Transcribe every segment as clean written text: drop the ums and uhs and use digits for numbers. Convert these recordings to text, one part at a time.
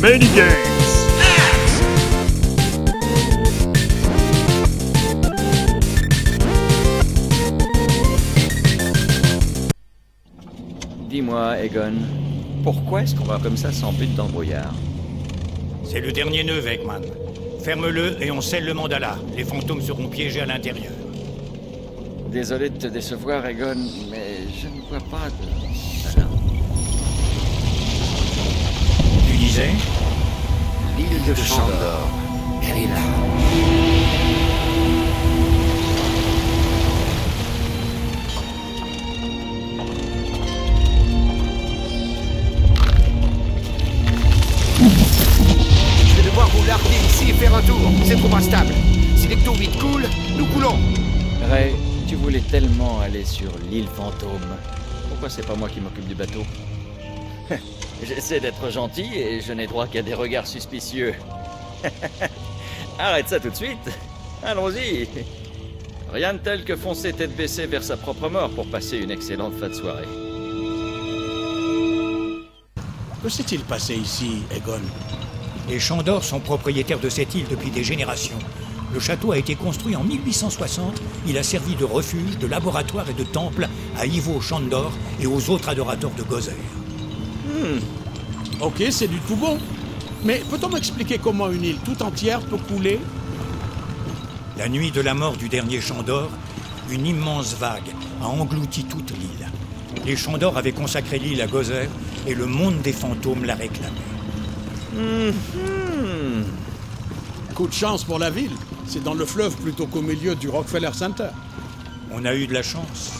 Minigames. Dis-moi, Egon, pourquoi est-ce qu'on va comme ça sans but dans le brouillard? C'est le dernier nœud, Vegman. Ferme-le et on scelle le mandala. Les fantômes seront piégés à l'intérieur. Désolé de te décevoir, Egon, mais je ne vois pas de... Alors, Tu disais? l'île de Chandor, elle est là. Je vais devoir vous larguer ici et faire un tour. C'est trop instable. Si les taux vite coulent, nous coulons. Ray, tu voulais tellement aller sur l'île fantôme. Pourquoi c'est pas moi qui m'occupe du bateau? J'essaie d'être gentil et je n'ai droit qu'à des regards suspicieux. Arrête ça tout de suite. Allons-y. Rien de tel que foncer tête baissée vers sa propre mort pour passer une excellente fin de soirée. Que s'est-il passé ici, Egon? Les Chandor sont propriétaires de cette île depuis des générations. Le château a été construit en 1860. Il a servi de refuge, de laboratoire et de temple à Ivo Chandor et aux autres adorateurs de Gozer. Ok, c'est du tout bon. Mais peut-on m'expliquer comment une île tout entière peut couler? La nuit de la mort du dernier Chandor, une immense vague a englouti toute l'île. Les Chandor avaient consacré l'île à Gozer et le monde des fantômes l'a réclamé. Coup de chance pour la ville. C'est dans le fleuve plutôt qu'au milieu du Rockefeller Center. On a eu de la chance.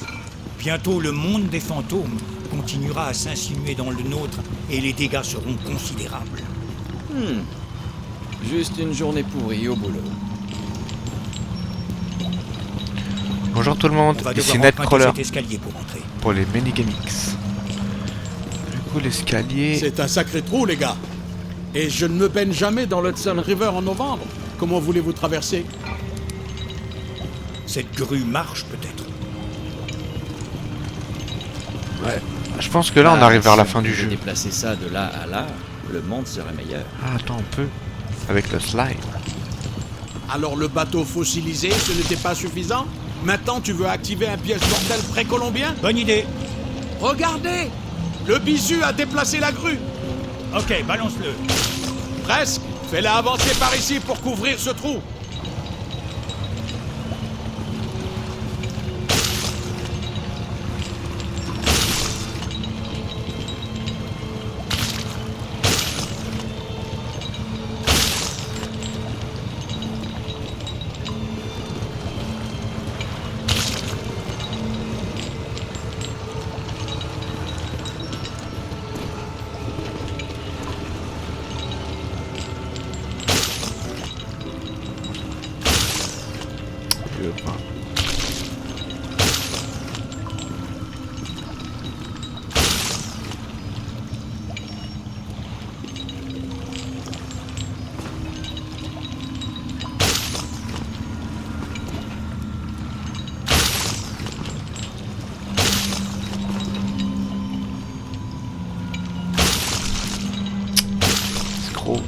Bientôt, le monde des fantômes continuera à s'insinuer dans le nôtre et les dégâts seront considérables. Juste une journée pourrie au boulot. Bonjour tout le monde, On va ici devoir emprunter Nightcrawler cet escalier pour entrer. pour les Minigamix. Du coup l'escalier... C'est un sacré trou, les gars. Et je ne me baigne jamais dans l'Hudson River en novembre. Comment voulez-vous traverser? Cette grue marche peut-être. Ouais, je pense que là on arrive vers la fin du jeu. Déplacer ça de là à là, le monde serait meilleur. Ah attends un peu, avec le slide. Alors le bateau fossilisé, ce n'était pas suffisant? Maintenant, tu veux activer un piège mortel précolombien? Bonne idée. Regardez! Le bisu a déplacé la grue. Ok, balance-le. Presque. Fais-la avancer par ici pour couvrir ce trou. Je veux pas. C'est gros.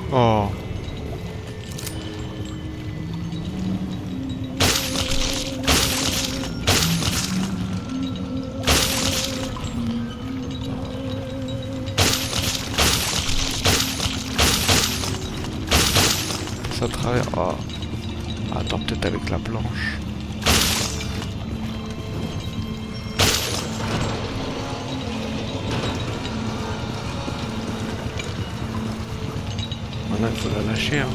Oh. Ça travaille. Oh. Attends, peut-être avec la planche. Maintenant, il faut la lâcher. Hein.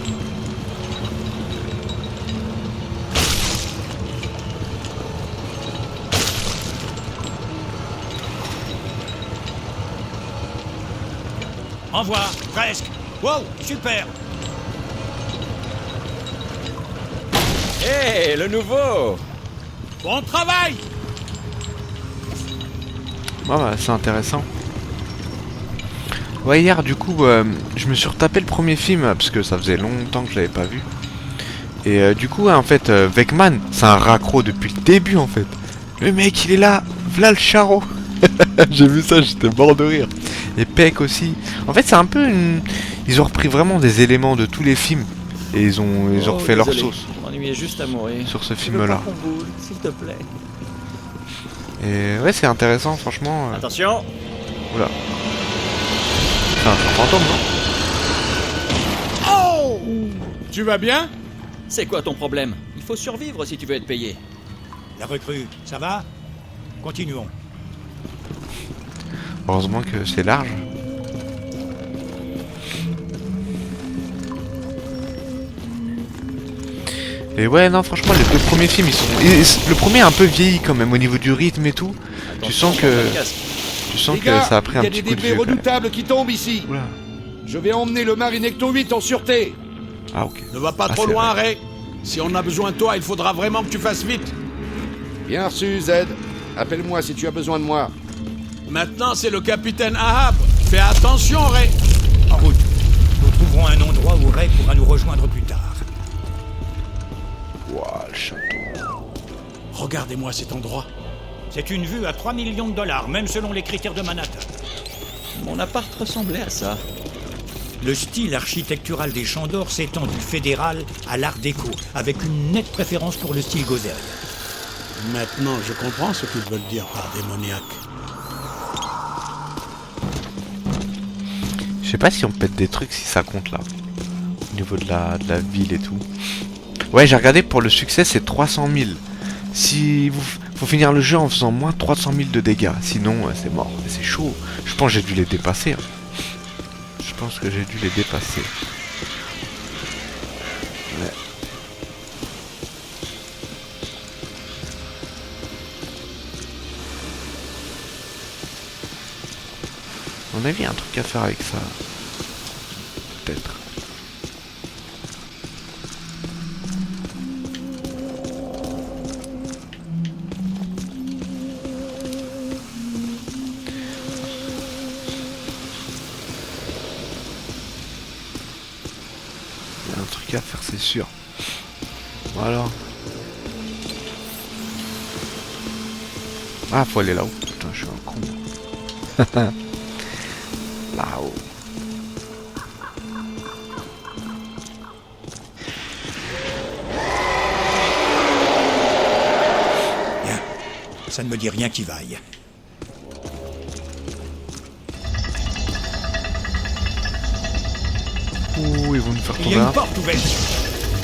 Envoie, presque. Wow, super. Hé, le nouveau! Bon travail! Ah bah, c'est intéressant. Ouais, hier, du coup, je me suis retapé le premier film, parce que ça faisait longtemps que je l'avais pas vu. Et du coup, en fait, Vecman, c'est un raccro depuis le début, en fait. Le mec, il est là, v'là le charreau. J'ai vu ça, j'étais mort de rire. Et Peck aussi. En fait, c'est un peu une... Ils ont repris vraiment des éléments de tous les films. Et ils ont refait leur désolé. sauce Je m'ennuyais juste à mourir. sur ce Je veux pas film-là. qu'on bouge, s'il te plaît. Et ouais, c'est intéressant, franchement. Attention! Oula. C'est un fantôme, non? Oh! Tu vas bien? C'est quoi ton problème? Il faut survivre si tu veux être payé. La recrue, ça va? Continuons. Heureusement que c'est large. Et ouais, non, franchement, les deux premiers films, ils sont... le premier est un peu vieilli quand même au niveau du rythme et tout. Tu sens que... Tu sens Les que gars, ça a pris un il y a petit des coup de débris vieux, quand même. redoutables qui tombent ici. Oula. Je vais emmener le Marinecto 8 en sûreté. Ah, ok. Ne va pas Ah, trop c'est loin, vrai. Ray. Si on a besoin de toi, il faudra vraiment que tu fasses vite. Bien reçu, Z. Appelle-moi si tu as besoin de moi. Maintenant, c'est le capitaine Ahab. Fais attention, Ray. En route. Nous trouverons un endroit où Ray pourra nous rejoindre plus tard. Ouah, le château. Regardez-moi cet endroit. C'est une vue à 3 millions de dollars, même selon les critères de Manhattan. Mon appart ressemblait à ça. Le style architectural des Champs d'Or s'étend du fédéral à l'art déco, avec une nette préférence pour le style Gozel. Maintenant, je comprends ce qu'ils veulent dire par démoniaque. Je sais pas si on pète des trucs, si ça compte là. Au niveau de la ville et tout. Ouais, j'ai regardé, pour le succès, c'est 300 000. Si vous... Faut finir le jeu en faisant moins de 300 000 de dégâts. Sinon, c'est mort. C'est chaud. Je pense que j'ai dû les dépasser. Hein. Je pense que j'ai dû les dépasser. Ouais. À mon avis, il y a un truc à faire avec ça. Peut-être. Il y a un truc à faire, c'est sûr. Voilà. Ah, faut aller là-haut. Putain, je suis un con. Là-haut. Bien. Ça ne me dit rien qui vaille. Ouh, ils vont nous faire Il y tomber a là. une porte ouverte.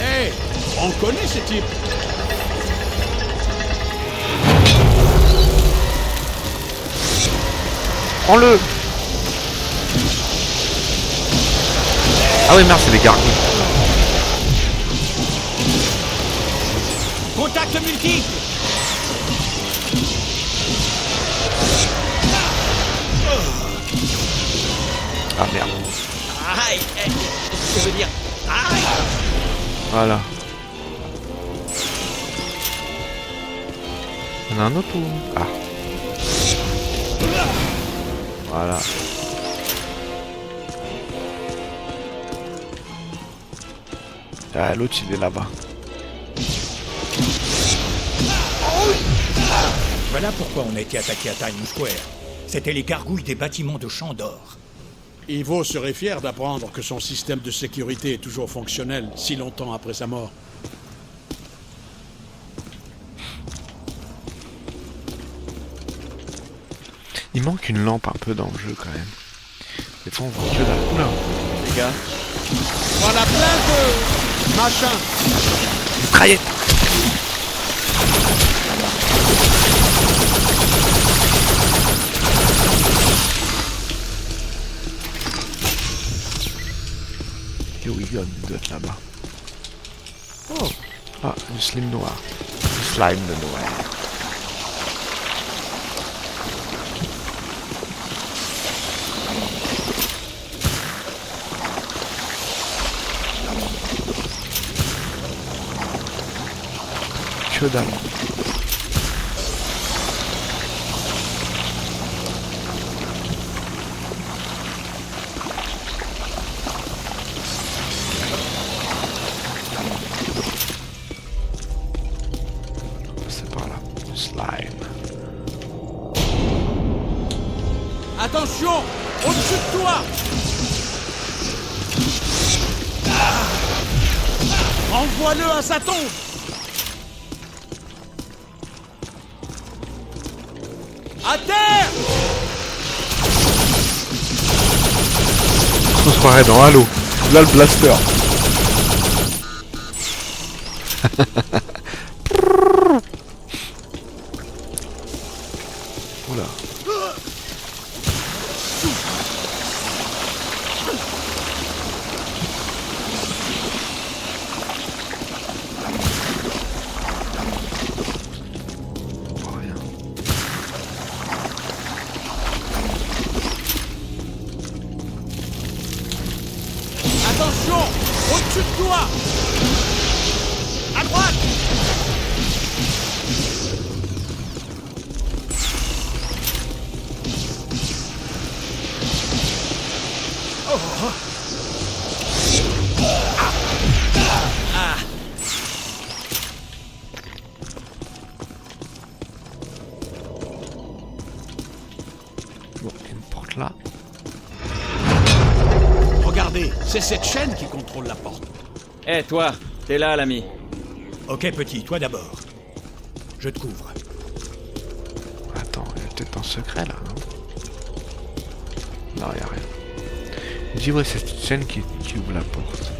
Hé, on connaît ce type. Prends-le. Ah oui, merde, c'est les gargouilles. Contact multiple. Ah merde. Aïe! Je veux dire, aïe! Voilà. Il y en a un autre ou... Ah. Voilà. Ah, l'autre il est là-bas. Voilà pourquoi on a été attaqué à Times Square. C'était les gargouilles des bâtiments de Champs d'Or. Ivo serait fier d'apprendre que son système de sécurité est toujours fonctionnel si longtemps après sa mort. Il manque une lampe un peu dans le jeu quand même. Des fois on voit que là. Oula. Les gars, Voilà plein de... machin. Mitraillette. Here we go, il doit être là-bas. Oh. Ah, du slime noir. Du slime de noir. que dalle. C'est par là. Slime. Attention! Au-dessus de toi! Envoie-le à sa tombe! À terre! On se croirait dans Halo. Là le blaster. Oula. Rien. Attention! Au-dessus de toi! À droite! Bon, il y a une porte là. Regardez, c'est cette chaîne qui contrôle la porte. Eh, toi, t'es là, l'ami. Ok, petit, toi d'abord. Je te couvre. Attends, il y a peut-être un secret là, non? Non, il n'y a rien. Il dit ouais, c'est cette chaîne qui ouvre la porte.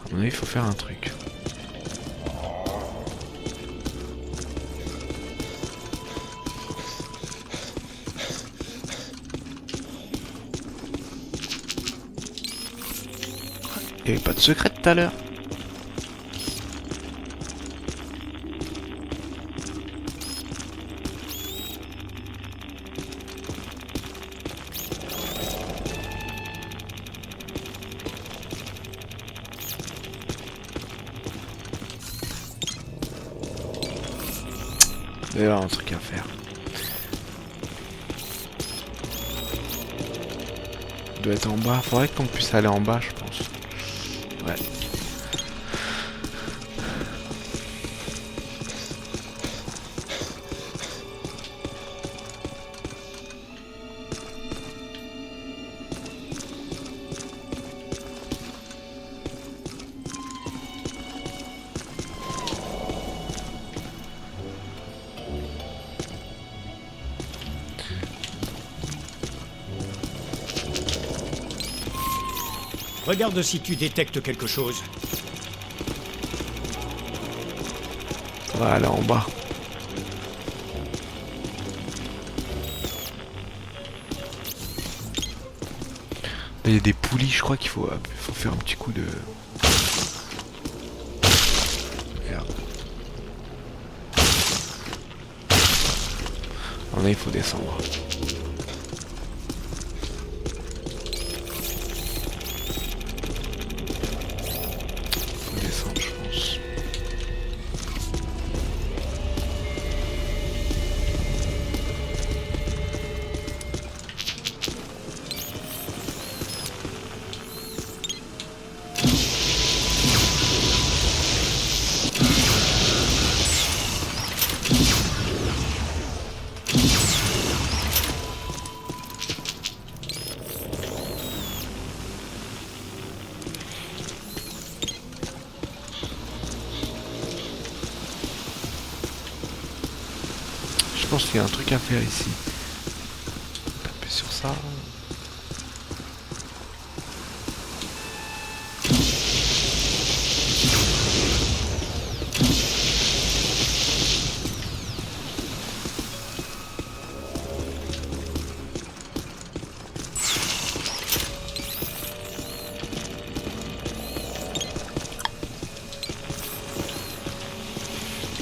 À mon avis, il faut faire un truc. Il n'y avait pas de secret tout à l'heure. Il y a un truc à faire. Il doit être en bas. Faudrait qu'on puisse aller en bas, je pense. Ouais. Regarde si tu détectes quelque chose. On va aller en bas. Il y a des poulies, je crois qu'il faut faire un petit coup de... Merde. Là, il faut descendre. Faut descendre, je pense. Je pense qu'il y a un truc à faire ici. Taper sur ça.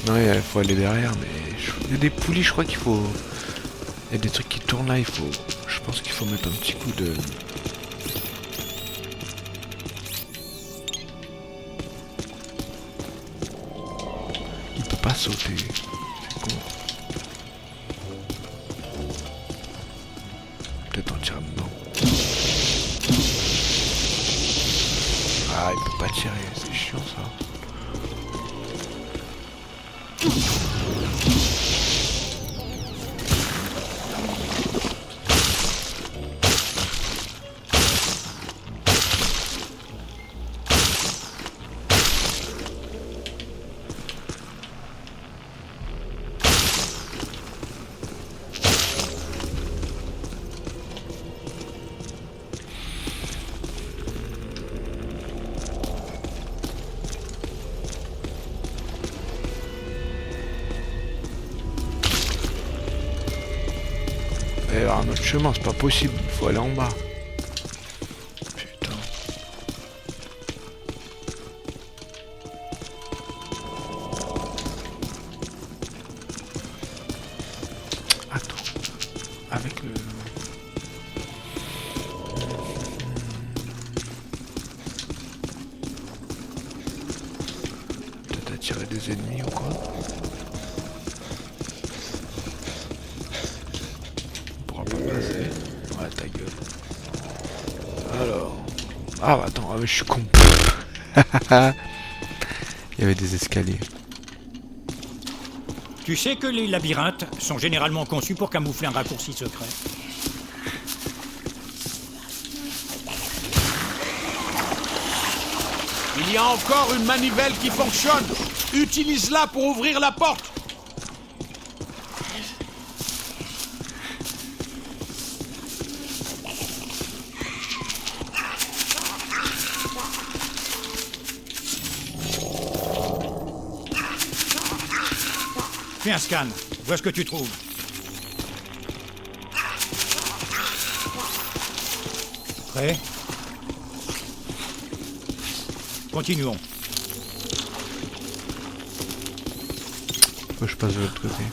Ouais, il faut aller derrière, mais je Il y a des poulies, je crois qu'il faut... Il y a des trucs qui tournent là, il faut... Je pense qu'il faut mettre un petit coup de... Il peut pas sauter. C'est con. Peut-être en tirer dedans. Ah, il peut pas tirer, c'est chiant ça. Il va y avoir un autre chemin, c'est pas possible, il faut aller en bas. Putain. Attends. Avec le... Peut-être attirer des ennemis ou quoi? Ouais, ta gueule. Alors... Ah bah attends, je suis con. Il y avait des escaliers. Tu sais que les labyrinthes sont généralement conçus pour camoufler un raccourci secret. Il y a encore une manivelle qui fonctionne. Utilise-la pour ouvrir la porte. Fais un scan, vois ce que tu trouves. Prêt? Continuons. Faut que je passe de l'autre côté.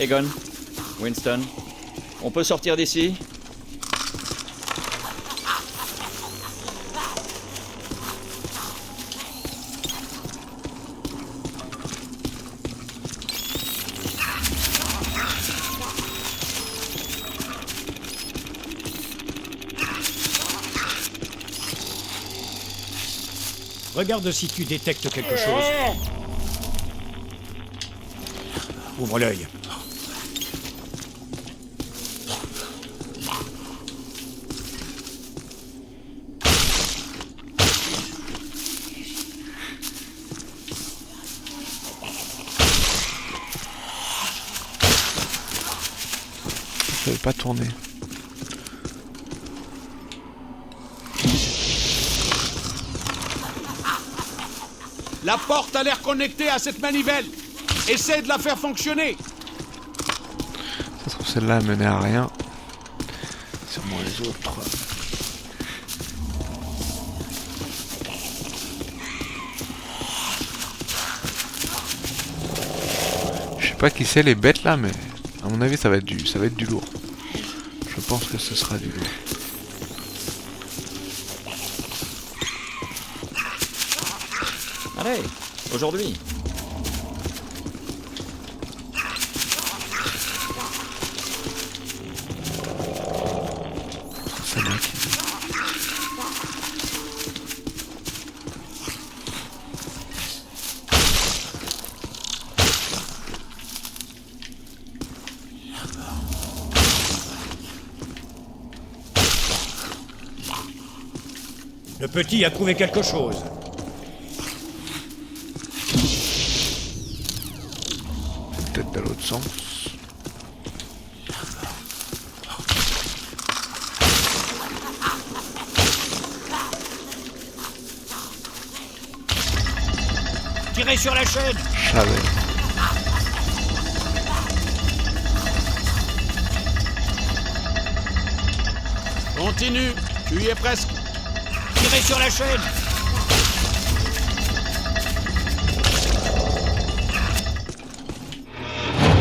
Egon, Winston, on peut sortir d'ici? Regarde si tu détectes quelque chose. Ouvre l'œil. Je savais pas tourner. La porte a l'air connectée à cette manivelle. Essaie de la faire fonctionner. Ça se trouve celle-là elle menait à rien. Sûrement les autres. Je sais pas qui c'est les bêtes là, mais à mon avis ça va être du lourd. Je pense que ce sera du lourd. Allez, aujourd'hui. C'est là qui... Le petit a trouvé quelque chose. Peut-être dans l'autre sens. Tirez sur la chaîne! Je savais. Continue, tu y es presque. Tirez sur la chaîne!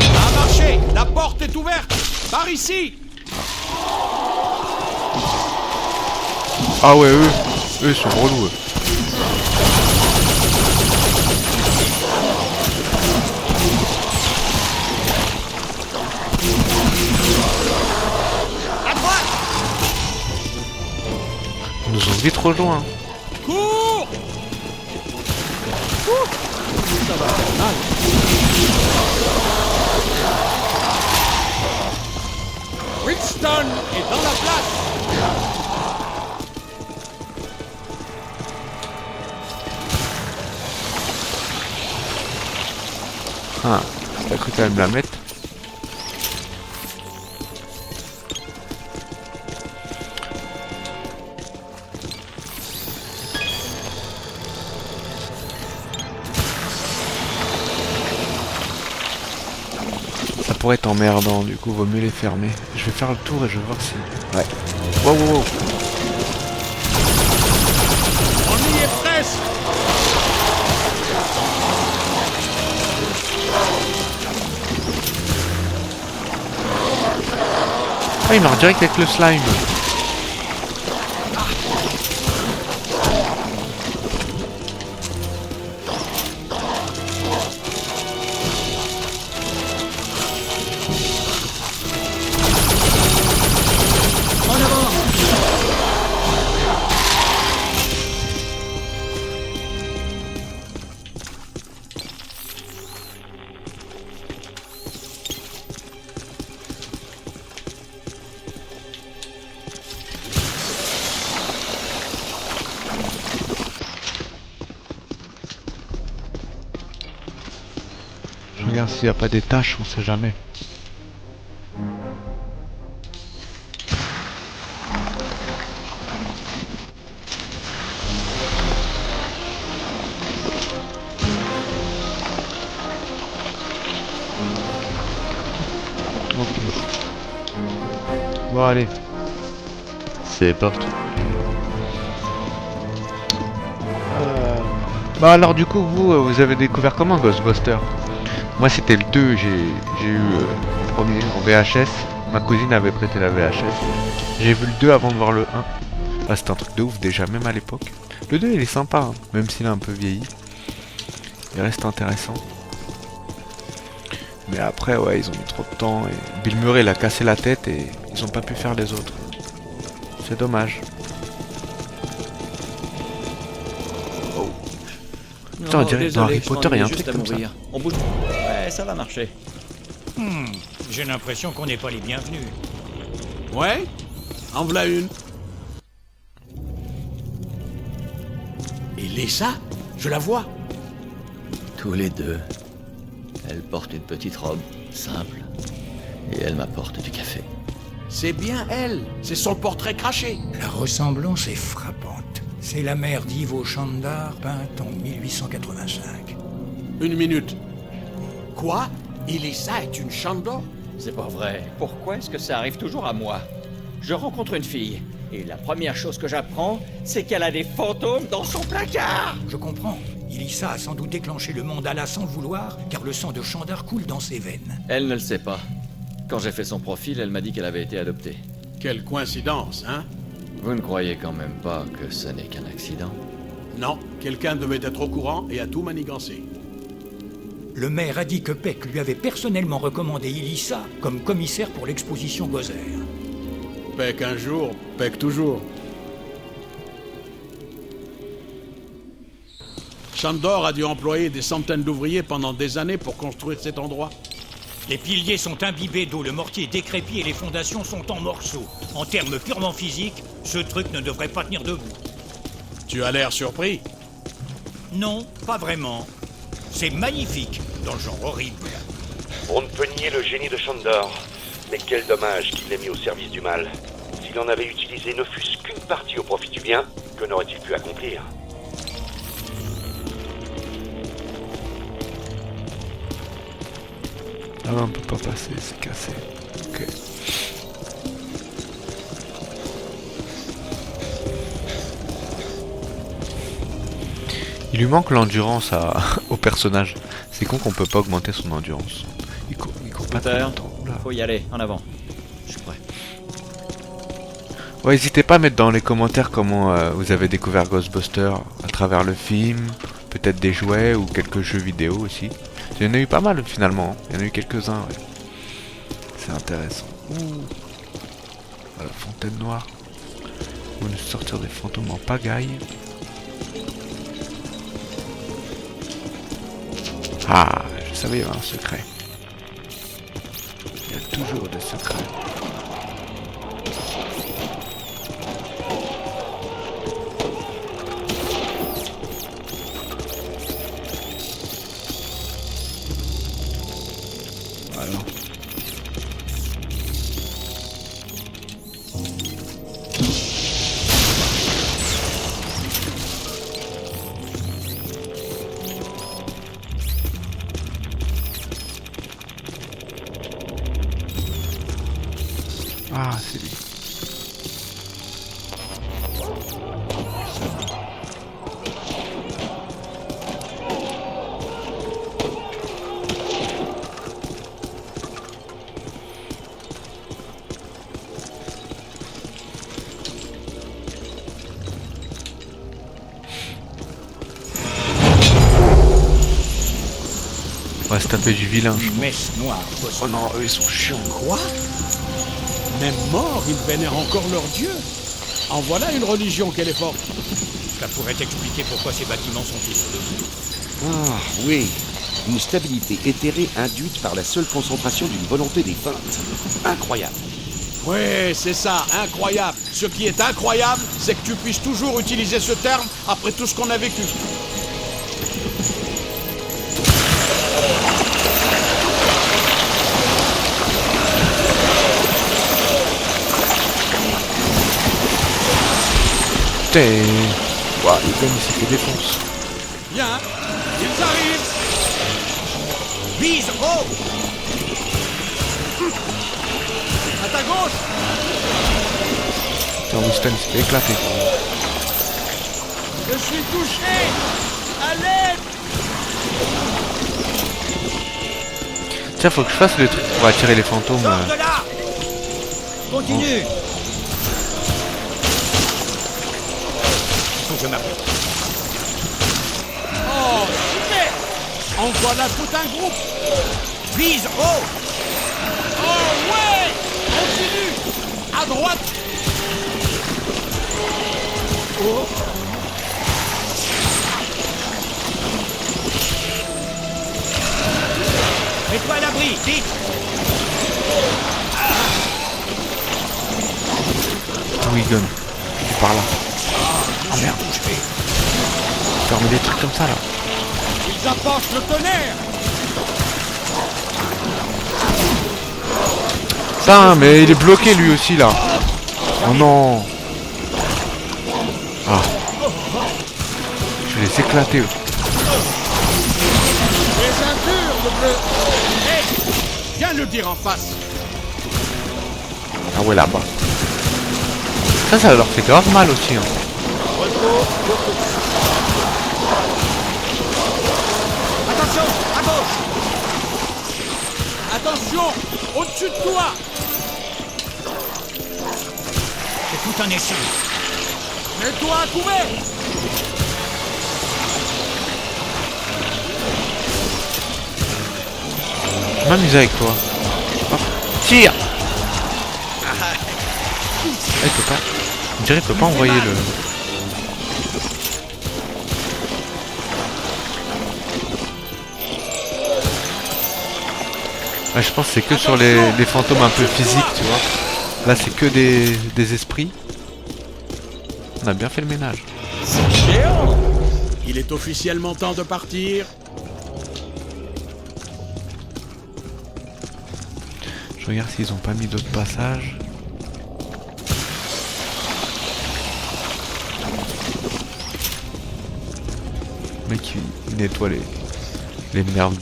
Ça a marché, la porte est ouverte. Par ici. Ah ouais, eux ils sont relous. Eux. À droite! Ils nous ont vite rejoints. Cours. Ça va faire mal. Winston est dans la place. Ah, t'as cru que t'allais me la mettre? Ça pourrait être emmerdant, du coup vaut mieux les fermer. Je vais faire le tour et je vais voir si... Ouais. Wow, wow, wow. On y est presque. Ah, il meurt direct avec le slime. Je regarde s'il n'y a pas des taches, on sait jamais. Ok. Bon allez. C'est parti. Bah alors du coup vous avez découvert comment Ghostbusters? Moi c'était le 2, j'ai eu le premier en VHS. Ma cousine avait prêté la VHS. J'ai vu le 2 avant de voir le 1. Ah, c'était un truc de ouf déjà, même à l'époque. Le 2 il est sympa, hein, même s'il a un peu vieilli. Il reste intéressant. Mais après ouais, ils ont mis trop de temps et Bill Murray il a cassé la tête et ils ont pas pu faire les autres. C'est dommage. Putain, on dirait que dans Harry Potter, il y a un truc comme ça. On bouge. Ouais, ça va marcher. J'ai l'impression qu'on n'est pas les bienvenus. Ouais. En voilà une. Et Lisa, je la vois. Tous les deux. Elle porte une petite robe, simple. Et elle m'apporte du café. C'est bien elle. C'est son portrait craché. La ressemblance est frappante. C'est la mère d'Ivo Chandar, peinte en 1885. Une minute. Quoi? Elisa est une Chandor? C'est pas vrai. Pourquoi est-ce que ça arrive toujours à moi? Je rencontre une fille, et la première chose que j'apprends, c'est qu'elle a des fantômes dans son placard. Je comprends. Elisa a sans doute déclenché le mandala sans le vouloir, car le sang de Chandar coule dans ses veines. Elle ne le sait pas. Quand j'ai fait son profil, elle m'a dit qu'elle avait été adoptée. Quelle coïncidence, hein? Vous ne croyez quand même pas que ce n'est qu'un accident? Non, quelqu'un devait être au courant et a tout manigancé. Le maire a dit que Peck lui avait personnellement recommandé Elisa comme commissaire pour l'exposition Gozer. Peck un jour, Peck toujours. Chandor a dû employer des centaines d'ouvriers pendant des années pour construire cet endroit. Les piliers sont imbibés d'eau, le mortier est décrépit et les fondations sont en morceaux. En termes purement physiques, ce truc ne devrait pas tenir debout. Tu as l'air surpris. Non, pas vraiment. C'est magnifique, dans le genre horrible. On ne peut nier le génie de Chandor, mais quel dommage qu'il l'ait mis au service du mal. S'il en avait utilisé ne fût-ce qu'une partie au profit du bien, que n'aurait-il pu accomplir? Ah ouais, on peut pas passer, c'est cassé. Ok. Il lui manque l'endurance au personnage. C'est con qu'on peut pas augmenter son endurance. Il court pas très longtemps. Oula. Faut y aller, en avant. Je suis prêt. Ouais, n'hésitez pas à mettre dans les commentaires comment vous avez découvert Ghostbusters à travers le film, peut-être des jouets ou quelques jeux vidéo aussi. Il y en a eu pas mal finalement, hein. Il y en a eu quelques-uns. Ouais. C'est intéressant. Ouh. Voilà, fontaine noire. On va nous sortir des fantômes en pagaille. Ah, je savais il y avait un secret. Il y a toujours des secrets. Voilà. Ah, c'est lui. On va se taper du vilain. Une messe noire. Oh non, eux ils sont chiants. Quoi? Même morts, ils vénèrent encore leur dieu. En voilà une religion qu'elle est forte. Cela pourrait expliquer pourquoi ces bâtiments sont isolés. Ah, oui. Une stabilité éthérée induite par la seule concentration d'une volonté des feintes. Incroyable. Ouais, c'est ça, incroyable. Ce qui est incroyable, c'est que tu puisses toujours utiliser ce terme après tout ce qu'on a vécu. Putain. Ouah, le gars il s'est fait défonce. Bien, ils arrivent. Vise haut. À ta gauche. Putain, Winston il s'est fait éclater. Je suis touché. À l'aide. Tiens, faut que je fasse le truc pour attirer les fantômes. Sors de là. Continue. Faut que je m'arrête. Oh, super. En voilà tout un groupe. Vise haut. Oh ouais. Continue. À droite. Oh. Mets-toi à l'abri, vite. Wigan, il est par là. Oh merde. Ferme des trucs comme ça là. Ils apportent le tonnerre. Putain, mais il est bloqué lui aussi là. Oh non. Ah. Je vais les éclater eux. Les ceintures de bleu. Hé, viens le dire en face. Ah ouais là-bas. Ça leur fait grave mal aussi. Hein. Attention, à gauche. Attention, au-dessus de toi. C'est tout un essai. Mets-toi à couvert. Je m'amuse avec toi. Hop. Tire. Il peut pas. On dirait qu'il peut pas envoyer le. Ouais, je pense que c'est que sur les fantômes un peu physiques, tu vois. Là, c'est que des esprits. On a bien fait le ménage. Il est officiellement temps de partir. Je regarde s'ils ont pas mis d'autres passages. Le mec il nettoie les merdes.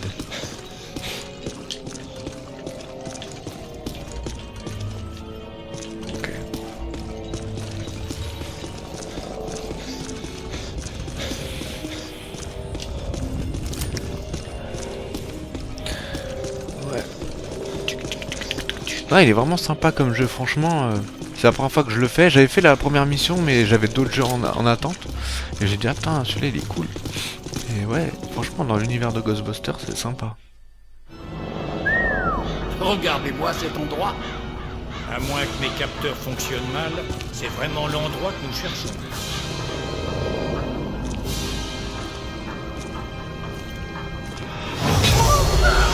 Non, il est vraiment sympa comme jeu, franchement. C'est la première fois que je le fais. J'avais fait la première mission, mais j'avais d'autres jeux en attente. Et j'ai dit, attends, celui-là il est cool. Et ouais, franchement, dans l'univers de Ghostbusters, c'est sympa. Regardez-moi cet endroit. À moins que mes capteurs fonctionnent mal, c'est vraiment l'endroit que nous cherchons.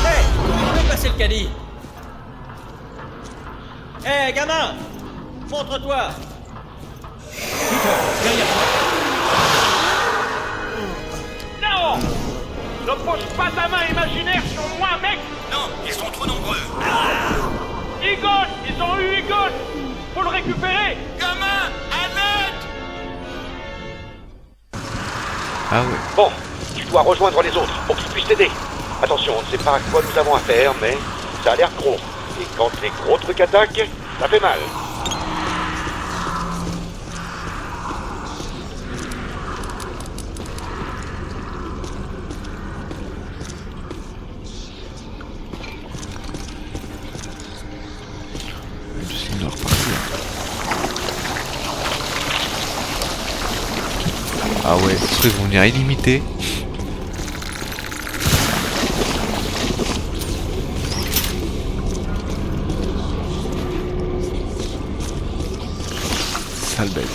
Hé, fais passer le caddie. Hé, gamin, montre-toi. Derrière toi. Non! Ne pose pas ta main imaginaire sur moi, mec! Non, ils sont trop nombreux. Egon! Ils ont eu Egon! Faut le récupérer! Gamin, à l'aide! Ah ouais. Bon, tu dois rejoindre les autres pour qu'ils puissent t'aider. Attention, on ne sait pas à quoi nous avons affaire, mais ça a l'air gros. Et quand les gros trucs attaquent, ça fait mal. Le signe de repartir. Ah ouais, ce truc vont venir illimité. Sale bête.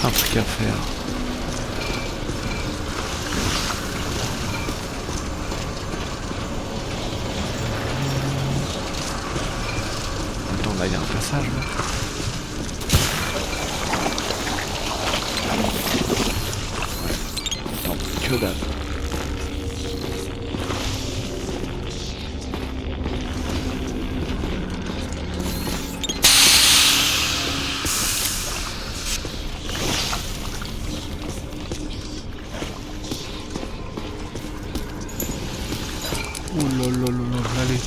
Un truc à faire. Attends, là il y a un passage là. Non, que dalle. Ouh là là là là, allez.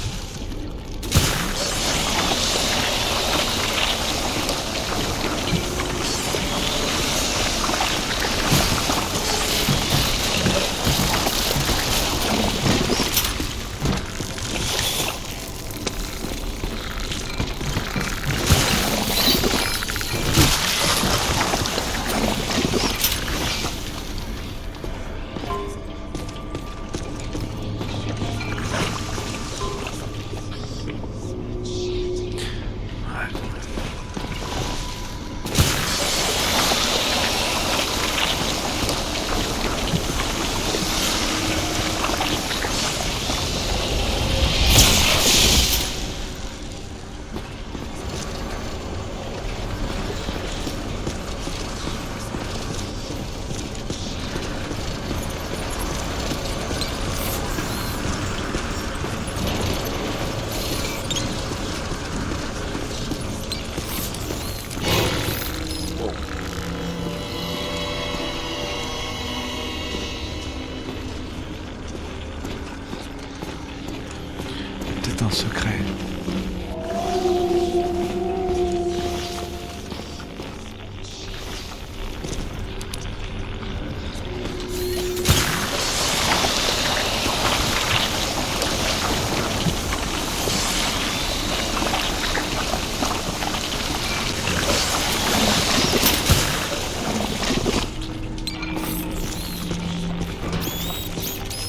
Peut-être un secret.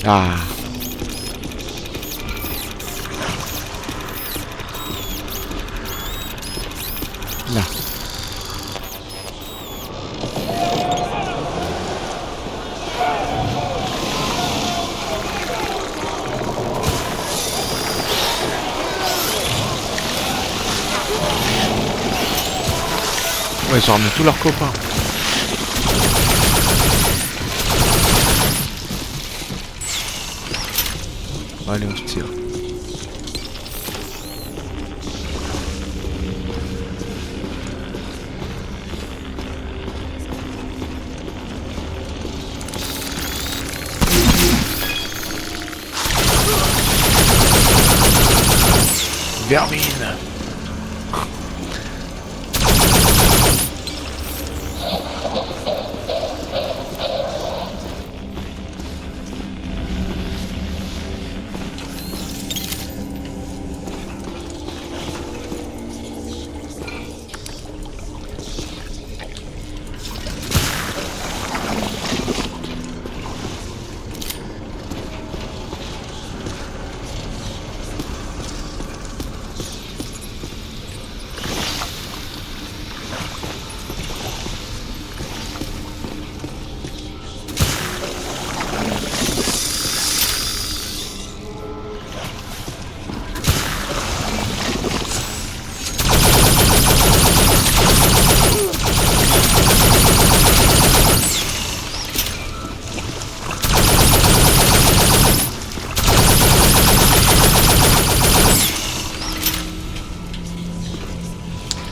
Ah. Là. Ouais, ils ont ramené tous leurs copains. Allez, on se tire. Vermine.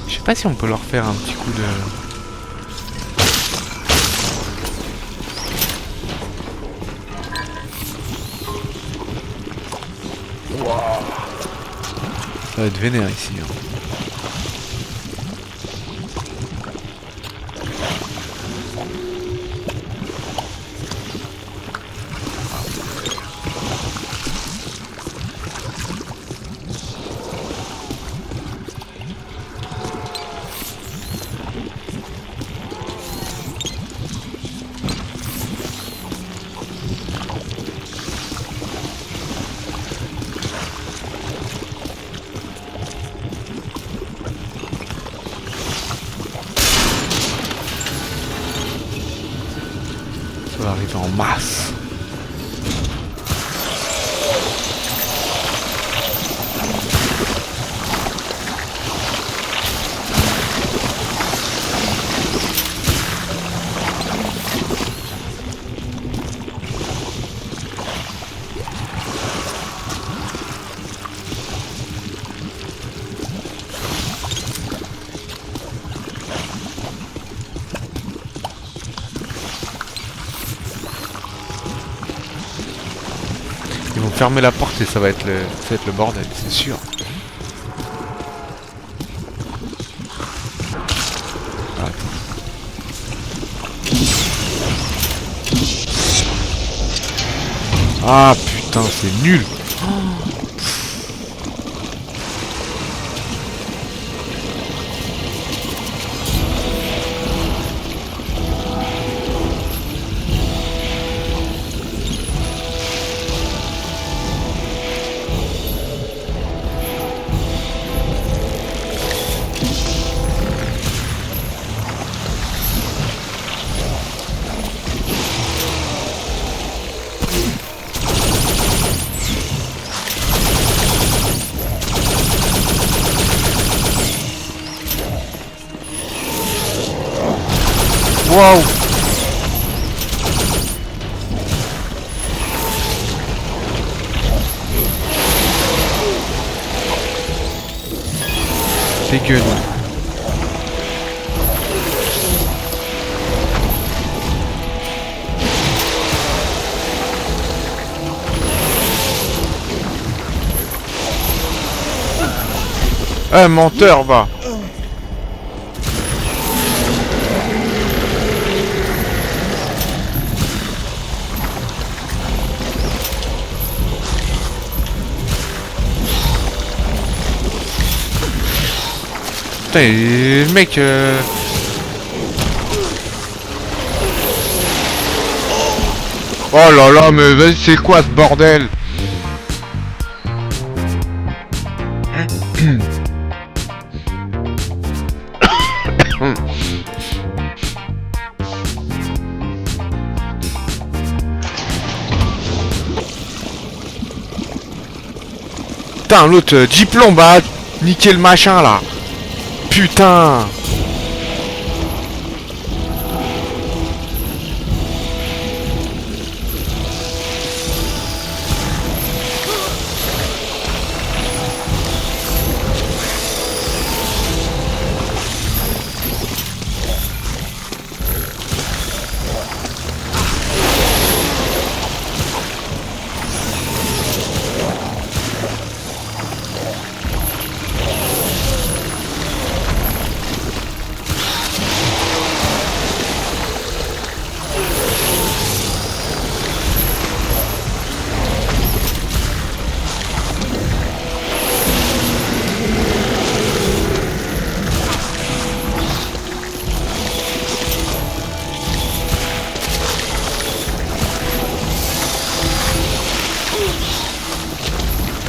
Je sais pas si on peut leur faire un petit coup de... Ça va être vénère ici. Hein. Ça va arriver en masse. Ils vont fermer la porte et ça va être le bordel, c'est sûr. Attends. Ah putain, c'est nul. Waouh! Dégueu. Ah, menteur, va! Putain, le mec... Oh là là, mais vas-y, c'est quoi ce bordel? Putain, l'autre diplôme, bah, niquer le machin là. Putain.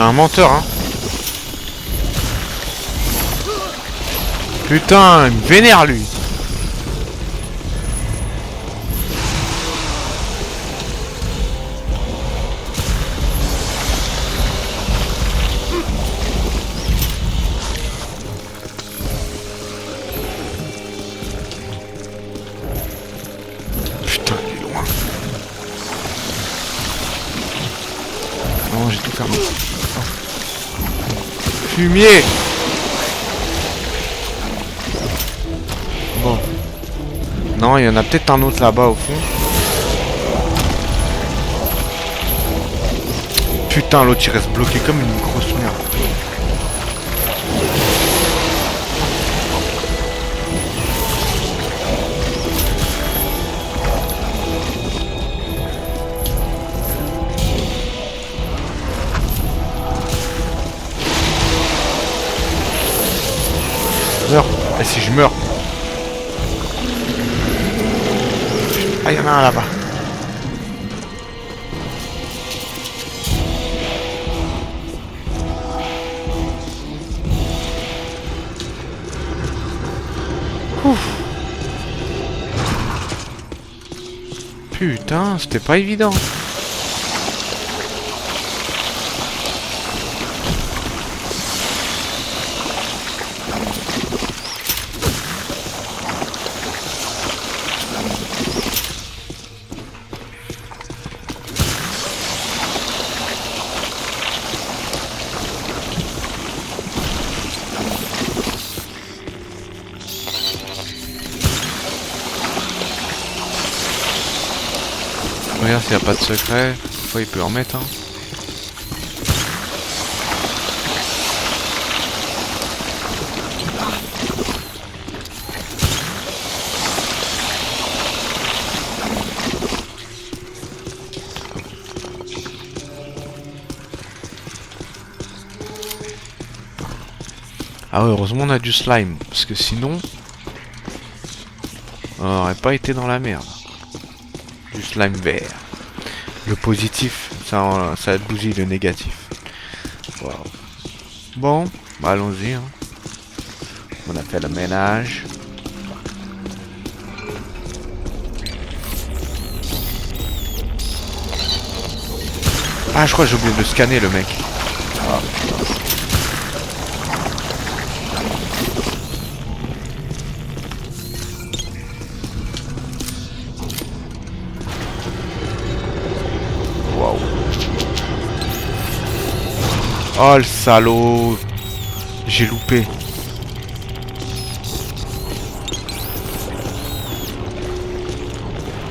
C'est un menteur, hein. Putain, il me vénère, lui. Putain, il est loin. Non, j'ai tout fermé. Oh. Fumier. Bon. Non, il y en a peut-être un autre là-bas au fond. Putain, l'autre il reste bloqué comme une grosse merde. Meurs. Et si je meurs? Ah, il y en a un là-bas. Putain, c'était pas évident. Regarde s'il n'y a pas de secret. Des fois il peut en mettre, hein. Ah ouais, heureusement on a du slime, parce que sinon on n'aurait pas été dans la merde. Du slime vert. Le positif, ça bousille le négatif. Wow. Bon, bah allons-y, hein. On a fait le ménage. Ah, je crois que j'ai oublié de le scanner, le mec. Ah, putain. Waouh. Oh le salaud. J'ai loupé.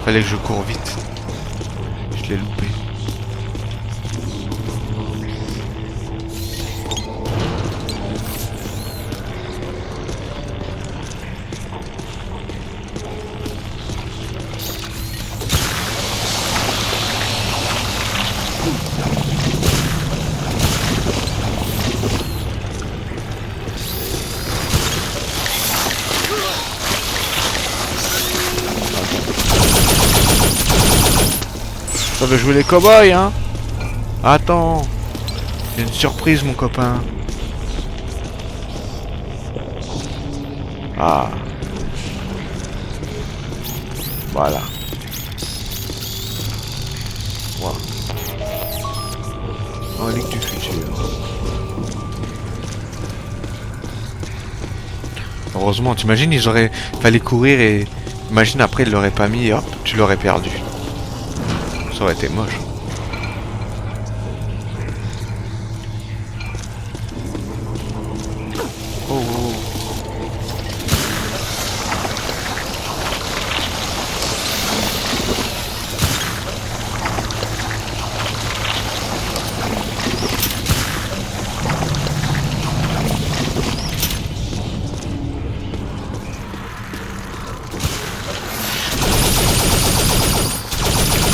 Fallait que je cours vite. Je l'ai loupé. Ça veut jouer les cow-boys, hein? Attends. Il y a une surprise, mon copain. Ah. Voilà. Wow. Relique du futur. Heureusement, t'imagines, ils auraient fallu courir et... Imagine après, ils l'auraient pas mis et hop, tu l'aurais perdu. Ça aurait été moche. Oh, oh.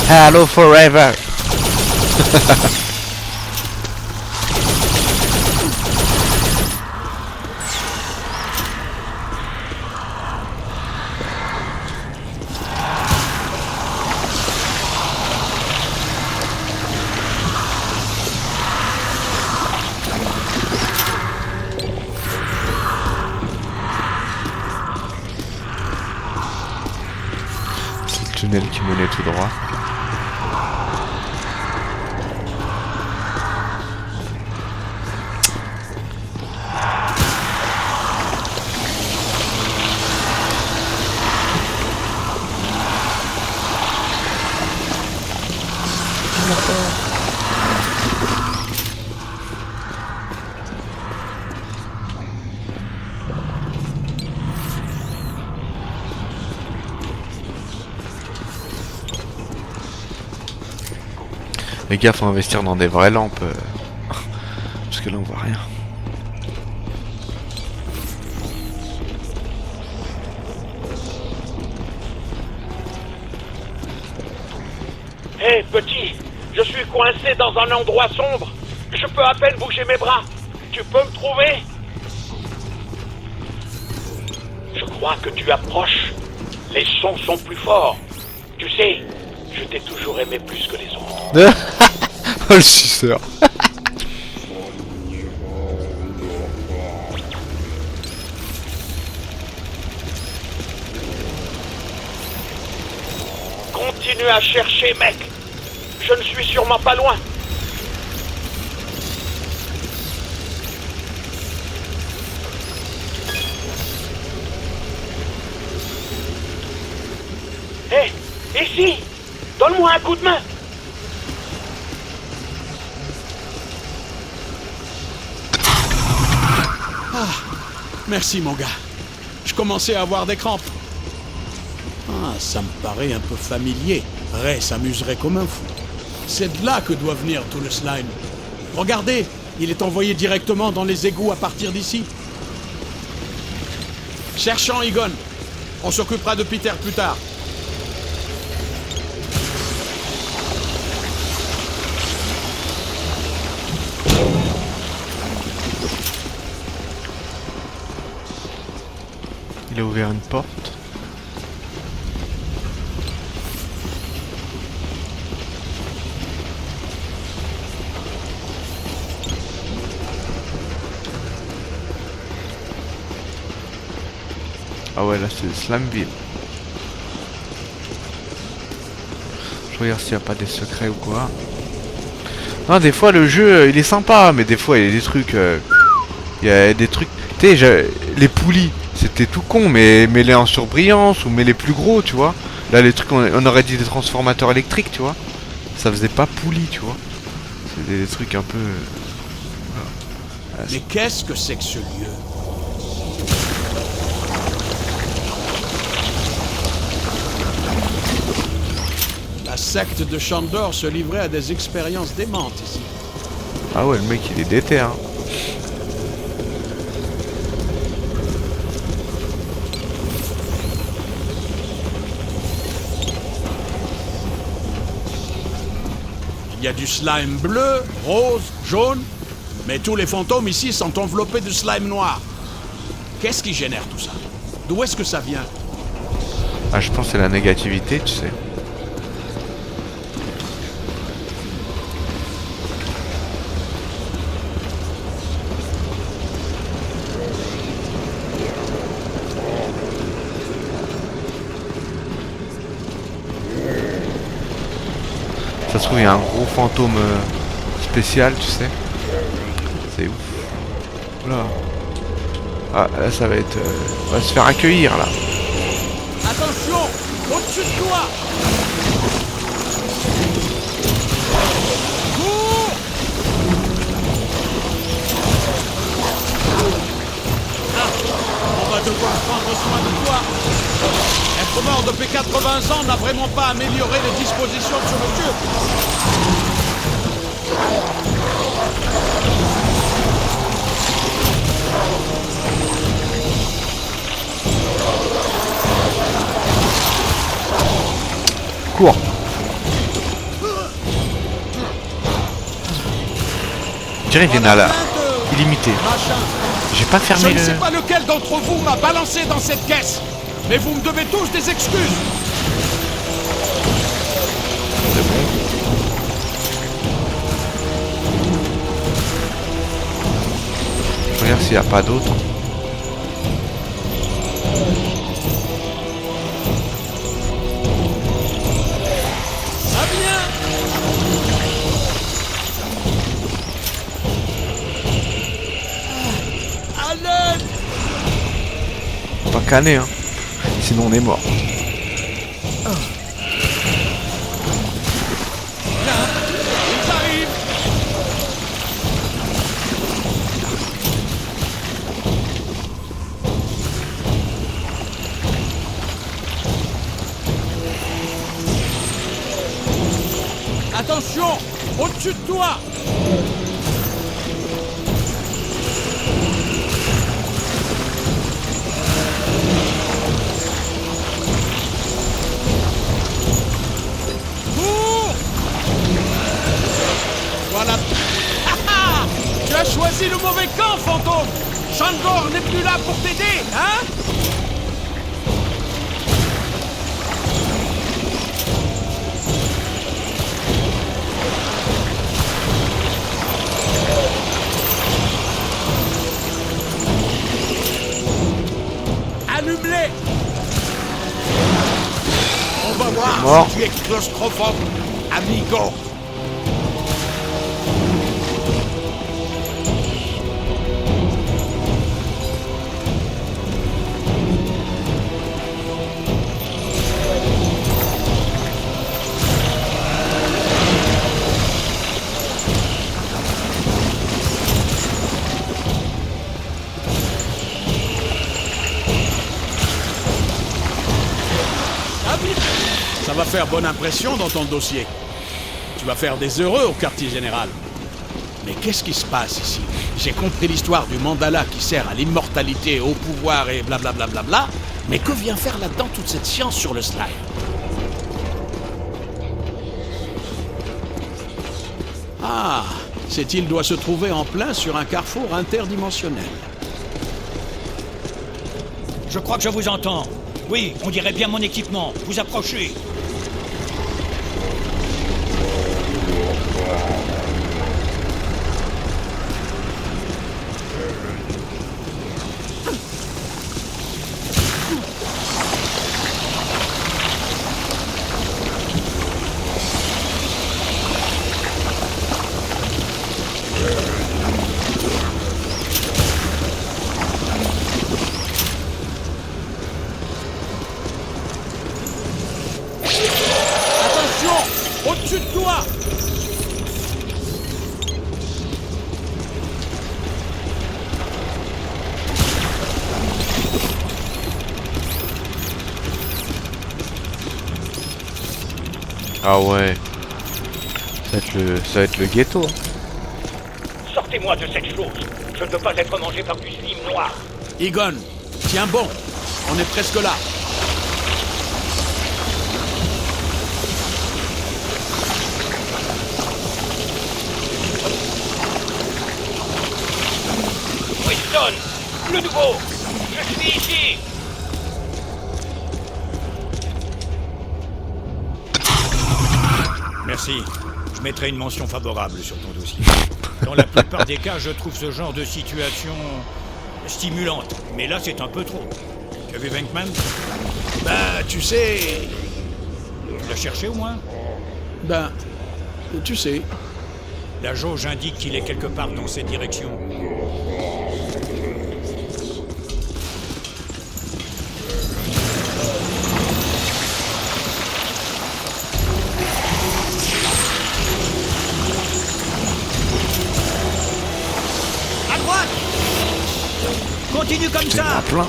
Hello forever. tunnel qui menait tout droit. Les gars, faut investir dans des vraies lampes. Parce que là, on voit rien. Hé, petit, je suis coincé dans un endroit sombre. Je peux à peine bouger mes bras. Tu peux me trouver? Je crois que tu approches. Les sons sont plus forts. Tu sais, je t'ai toujours aimé plus que les autres. Oh le suceur. Continue à chercher, mec. Je ne suis sûrement pas loin. Hé, ici! Donne-moi un coup de main! Merci mon gars. Je commençais à avoir des crampes. Ah, ça me paraît un peu familier. Ray s'amuserait comme un fou. C'est de là que doit venir tout le slime. Regardez, il est envoyé directement dans les égouts à partir d'ici. Cherchons Egon. On s'occupera de Peter plus tard. Il a ouvert une porte. Ah ouais, là c'est Slamville. Je regarde s'il n'y a pas des secrets ou quoi. Non, des fois le jeu il est sympa, mais des fois il y a des trucs. Il y a des trucs. Tu sais, les poulies, c'était tout con, mais mets-les en surbrillance ou mets-les plus gros, tu vois. Là, les trucs, on aurait dit des transformateurs électriques, tu vois. Ça faisait pas poulie, tu vois. C'est des trucs un peu. Voilà. Mais qu'est-ce que c'est que ce lieu? La secte de Shandor se livrait à des expériences démentes ici. Ah ouais, le mec il est déter, hein. Il y a du slime bleu, rose, jaune, mais tous les fantômes ici sont enveloppés de slime noir. Qu'est-ce qui génère tout ça? D'où est-ce que ça vient? Ah, je pense que c'est la négativité, tu sais. Ça se trouve, il y a un gros fantôme spécial, tu sais. C'est ouf. Oula. Ah, là, ça va être... on va se faire accueillir, là. Attention! Au-dessus de toi! Cours! Ah, on va devoir prendre soin de toi. Être mort depuis 80 ans n'a vraiment pas amélioré les dispositions de ce monsieur. Cours. Je dirais qu'il y en a là. Illimité. J'ai pas fermé Je ne le... sais pas lequel d'entre vous m'a balancé dans cette caisse, mais vous me devez tous des excuses. C'est bon. Je regarde s'il n'y a pas d'autres. canner, hein. Sinon on est mort. Ils arrivent. Attention, au-dessus de toi. Cours. Voilà. Tu as choisi le mauvais camp, fantôme. Shandor n'est plus là pour t'aider, hein? Allume-les. On va voir Mort. si tu es claustrophobe, amigo. Ça va faire bonne impression dans ton dossier. Tu vas faire des heureux au quartier général. Mais qu'est-ce qui se passe ici? J'ai compris l'histoire du mandala qui sert à l'immortalité, au pouvoir et blablabla. Mais que vient faire là-dedans toute cette science sur le slime? Ah, cette île doit se trouver en plein sur un carrefour interdimensionnel. Je crois que je vous entends. Oui, on dirait bien mon équipement. Vous approchez. Au-dessus de toi! Ah ouais. Ça va être le ghetto. Sortez-moi de cette chose. Je ne veux pas être mangé par du slime noir. Egon, tiens bon. On est presque là. Winston, le nouveau. Je suis ici. Merci. Je mettrai une mention favorable sur ton dossier. Dans la plupart des cas, je trouve ce genre de situation stimulante. Mais là, c'est un peu trop. Tu as vu Venkman? Ben, tu sais... Tu l'as cherché au moins? Ben, tu sais... La jauge indique qu'il est quelque part dans cette direction. À droite. Continue comme C'est ça! pas plein.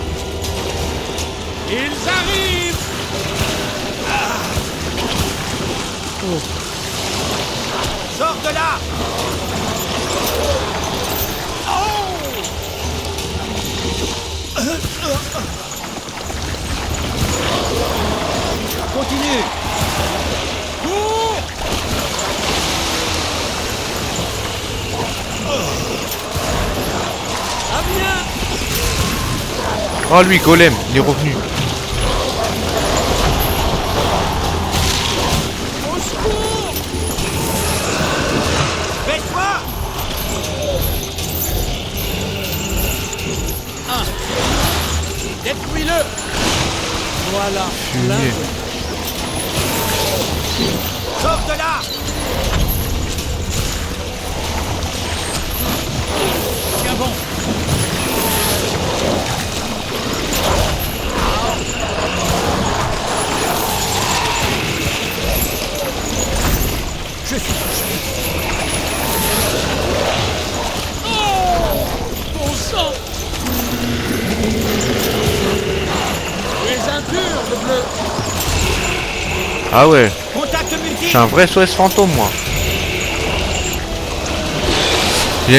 Ils arrivent! Sors de là. Continue! Cours! Ah bien! Oh lui, Golem, il est revenu. Au secours! Baisse-toi. Détruis-le! Voilà. Fumier. Sors de là. Tiens bon! Ah ouais, Contact je multiple. suis un vrai SOS fantôme moi. Il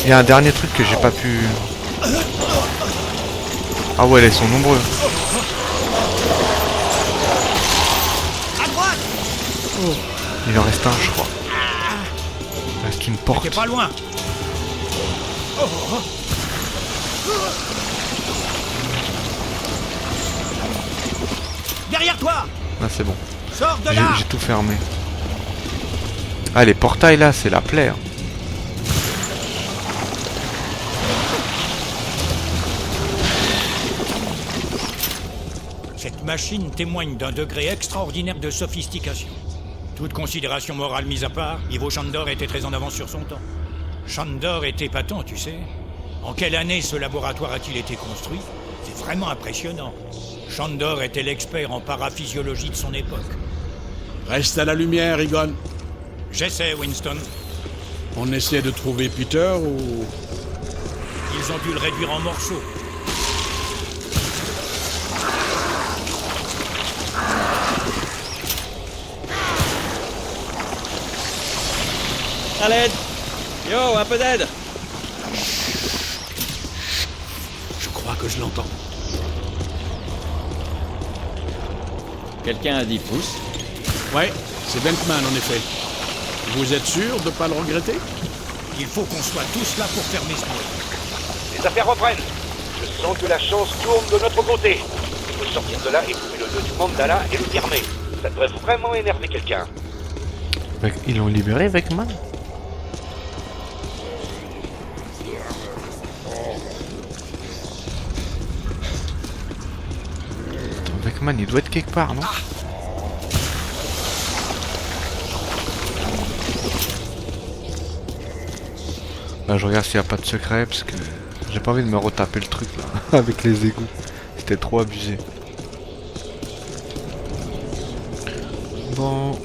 y a un dernier truc que j'ai pas pu... Ah ouais, là, ils sont nombreux. À droite. Il en reste un, je crois. Il reste une porte. T'es pas loin. Derrière toi. Ah, c'est bon. Sors de là. J'ai tout fermé. Ah, les portails là, c'est la plaie. Cette machine témoigne d'un degré extraordinaire de sophistication. Toute considération morale mise à part, Ivo Shandor était très en avance sur son temps. Shandor est épatant, tu sais. En quelle année ce laboratoire a-t-il été construit? C'est vraiment impressionnant. Shandor était l'expert en paraphysiologie de son époque. Reste à la lumière, Egon. J'essaie, Winston. On essaie de trouver Peter ou... Ils ont dû le réduire en morceaux. À l'aide. Yo, un peu d'aide. Je crois que je l'entends. Quelqu'un a 10 pouces. Ouais, c'est Venkman en effet. Vous êtes sûr de pas le regretter? Il faut qu'on soit tous là pour fermer ce mur. Les affaires reprennent. Je sens que la chance tourne de notre côté. Il faut sortir de là et trouver le nœud du mandala et le fermer. Ça devrait vraiment énerver quelqu'un. Ils l'ont libéré, Vecman? Vecman, il doit être quelque part, non? Là, je regarde s'il n'y a pas de secret, parce que j'ai pas envie de me retaper le truc, là, avec les égouts. C'était trop abusé. Bon...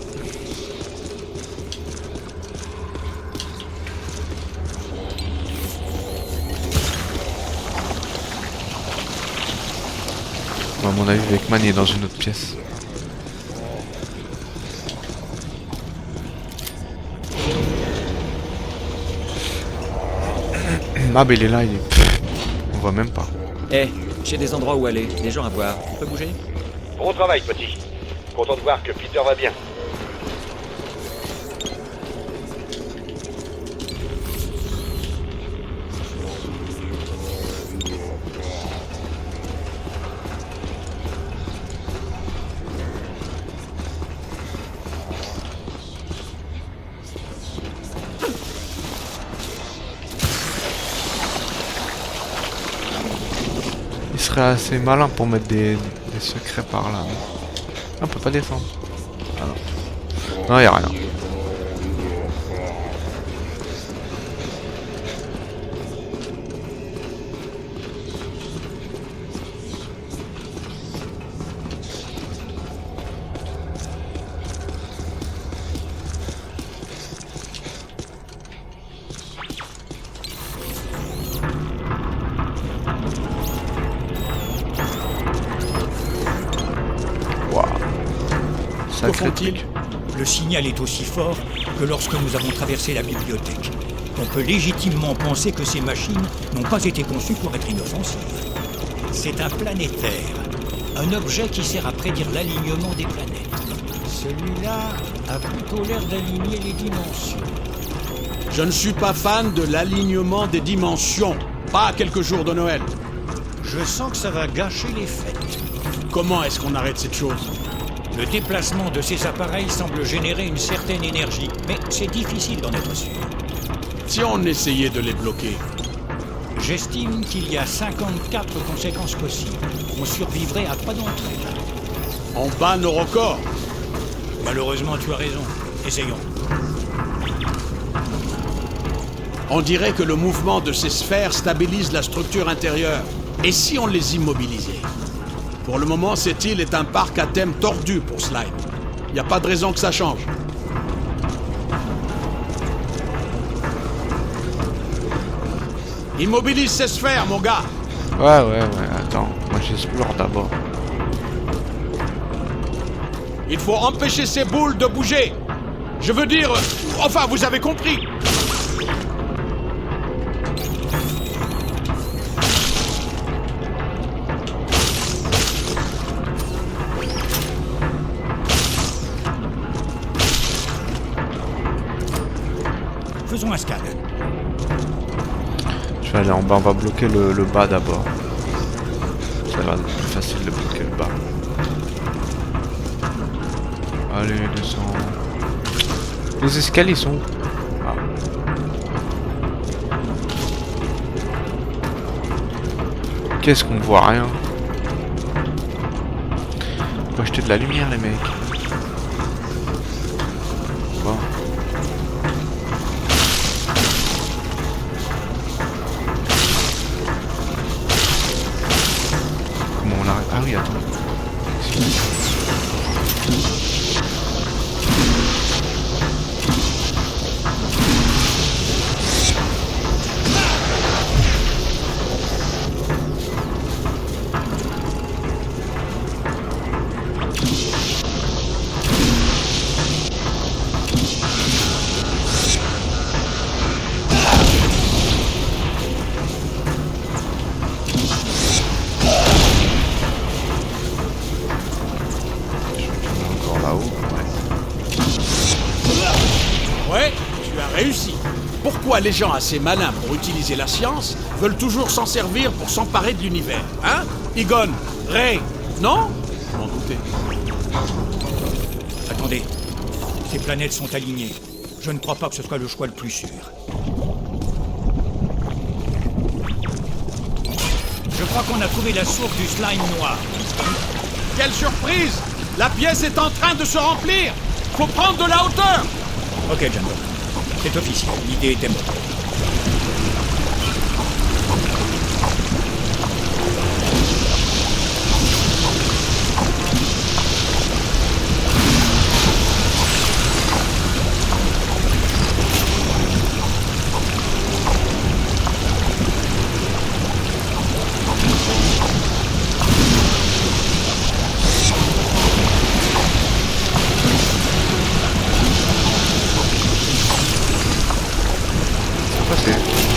À mon avis, Vecman est dans une autre pièce. Ah bah il est là, il est... On voit même pas. Eh, j'ai des endroits où aller, des gens à voir. On peut bouger? Bon travail, petit. Content de voir que Peter va bien. Il serait assez malin pour mettre des secrets par là. Ah, on peut pas descendre. Ah non. Non, y a rien. Que font-ils? Le signal est aussi fort que lorsque nous avons traversé la bibliothèque. On peut légitimement penser que ces machines n'ont pas été conçues pour être inoffensives. C'est un planétaire, un objet qui sert à prédire l'alignement des planètes. Celui-là a plutôt l'air d'aligner les dimensions. Je ne suis pas fan de l'alignement des dimensions. Pas à quelques jours de Noël. Je sens que ça va gâcher les fêtes. Comment est-ce qu'on arrête cette chose? Le déplacement de ces appareils semble générer une certaine énergie, mais c'est difficile d'en être sûr. Si on essayait de les bloquer? J'estime qu'il y a 54 conséquences possibles. On survivrait à 3 d'entre elles. On bat nos records. Malheureusement, tu as raison. Essayons. On dirait que le mouvement de ces sphères stabilise la structure intérieure. Et si on les immobilisait? Pour le moment, cette île est un parc à thème tordu pour Slime. Il n'y a pas de raison que ça change. Immobilise ces sphères, mon gars! Ouais, attends. Moi, j'explore d'abord. Il faut empêcher ces boules de bouger. Je veux dire... Enfin, vous avez compris. Faisons un scan. Je vais aller en bas, on va bloquer le bas d'abord. Ça va être plus facile de bloquer le bas. Allez, descends. Les escaliers sont où? Ah. Qu'est-ce qu'on voit? Rien. On va jeter de la lumière, les mecs. Bon. Comment on arrête? Ah oui, attends. Ouais, tu as réussi. Pourquoi les gens assez malins pour utiliser la science veulent toujours s'en servir pour s'emparer de l'univers? Hein? Egon, Ray, non? Je m'en doutais. Attendez. Ces planètes sont alignées. Je ne crois pas que ce soit le choix le plus sûr. Je crois qu'on a trouvé la source du slime noir. Quelle surprise! La pièce est en train de se remplir! Faut prendre de la hauteur! Ok, Jumbo. C'est officiel. L'idée était bonne.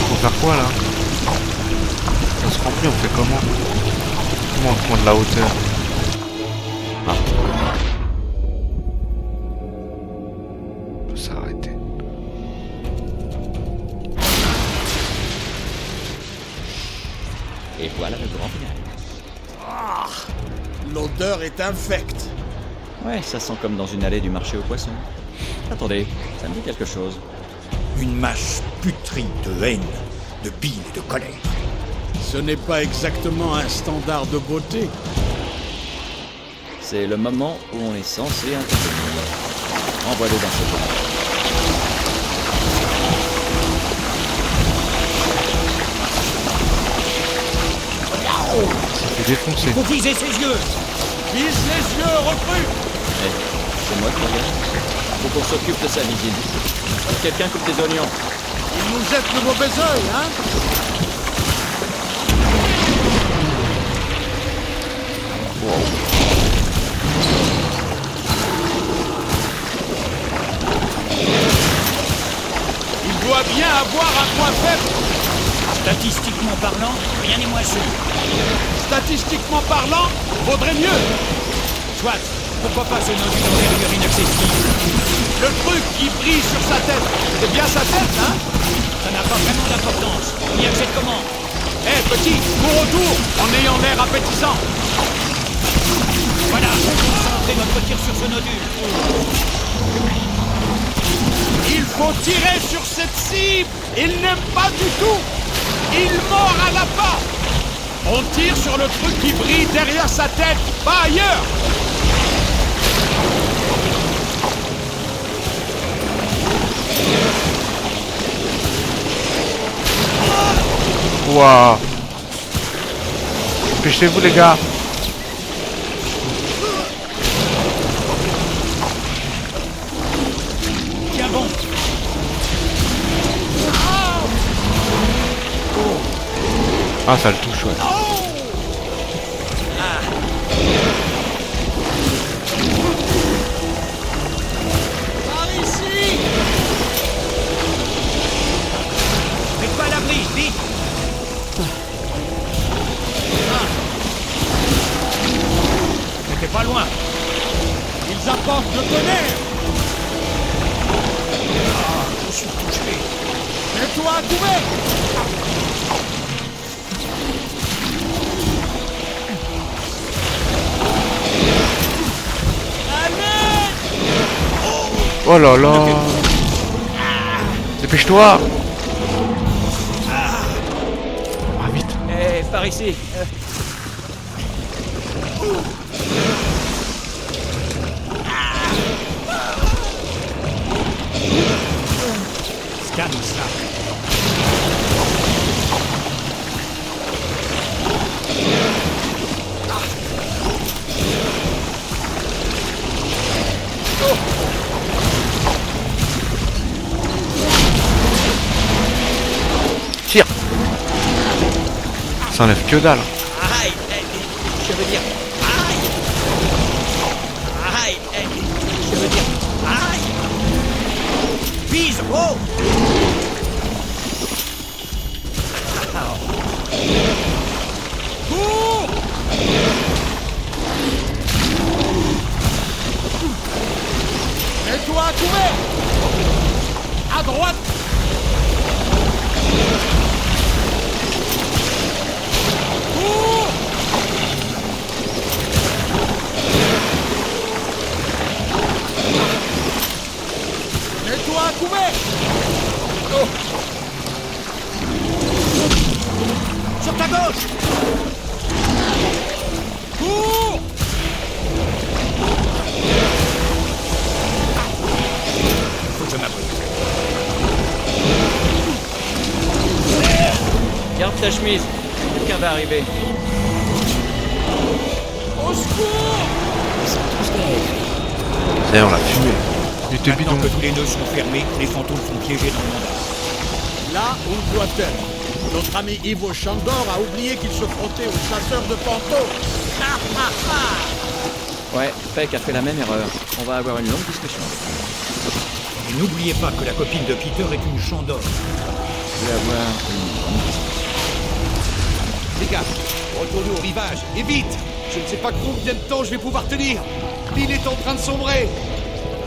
Faut faire quoi là? Ça se remplit, on fait comment? Comment on prend de la hauteur? Ah. On peut s'arrêter. Et voilà le grand final. Ah, l'odeur est infecte. Ouais, ça sent comme dans une allée du marché aux poissons. Attendez, ça me dit quelque chose. Une masse putride de haine, de bile et de colère. Ce n'est pas exactement un standard de beauté. C'est le moment où on est censé intervenir. Envoie-le dans ce moment. Ça fait défoncer. Faut viser ses yeux. Vise les yeux, recrue! Eh, c'est moi qui regarde. Faut qu'on s'occupe de sa visite. Quelqu'un coupe des oignons. Il nous jette le mauvais œil, hein? Il doit bien avoir un point faible. Statistiquement parlant, rien n'est moins sûr. Statistiquement parlant, vaudrait mieux. Soit, pourquoi pas ce nodule d'envergure inaccessible? Le truc qui brille sur sa tête, c'est bien sa tête, hein? Ça n'a pas vraiment d'importance. On y accède comment? Eh, petit, cours autour, en ayant l'air appétissant. Voilà, concentrez votre tir sur ce nodule. Il faut tirer sur cette cible. Il n'aime pas du tout. Il mord à l'appât. On tire sur le truc qui brille derrière sa tête, pas ailleurs. Waouh! Dépêchez-vous les gars! Tiens bon. Ah, ça le touche, ouais. tonnerre! Je suis touché. Mets-toi à couvert! Oh là là. Dépêche-toi. Ah vite. Eh, par ici. Scanne ça. Tire. Ça enlève que dalle. Aïe, je veux dire, aïe. Aïe, je veux dire, aïe. Vise! Oh! Cours! Mets-toi à couvert! À droite! Cours! Mets-toi à couvert! Oh. Sur ta gauche! Cours! Faut que je m'abrite. Garde ta chemise. Quelqu'un va arriver. Au secours! Ça y est, on l'a fumé. Il était Maintenant bidon. que tous les nœuds sont fermés, les fantômes sont piégés dans le mandat. Là où ils doivent être. Notre ami Ivo Chandor a oublié qu'il se frottait aux chasseurs de fantômes. Ouais, Peck a fait la même erreur. On va avoir une longue discussion. Et n'oubliez pas que la copine de Peter est une Chandor. Je vais avoir une longue discussion. Les gars, retournez au rivage, et vite! Je ne sais pas combien de temps je vais pouvoir tenir! L'île est en train de sombrer!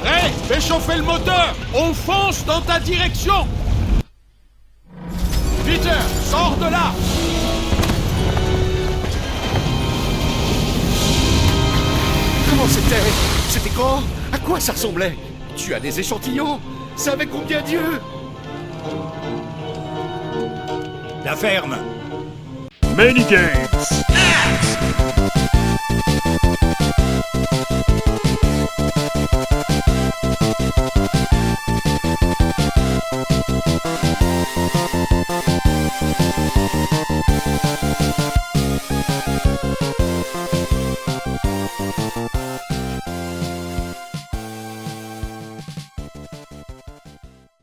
Ray, fais chauffer le moteur! On fonce dans ta direction! Peter, sors de là! Comment c'était? C'était quand? À quoi ça ressemblait? Tu as des échantillons? C'est avec combien d'yeux? La ferme! Many games.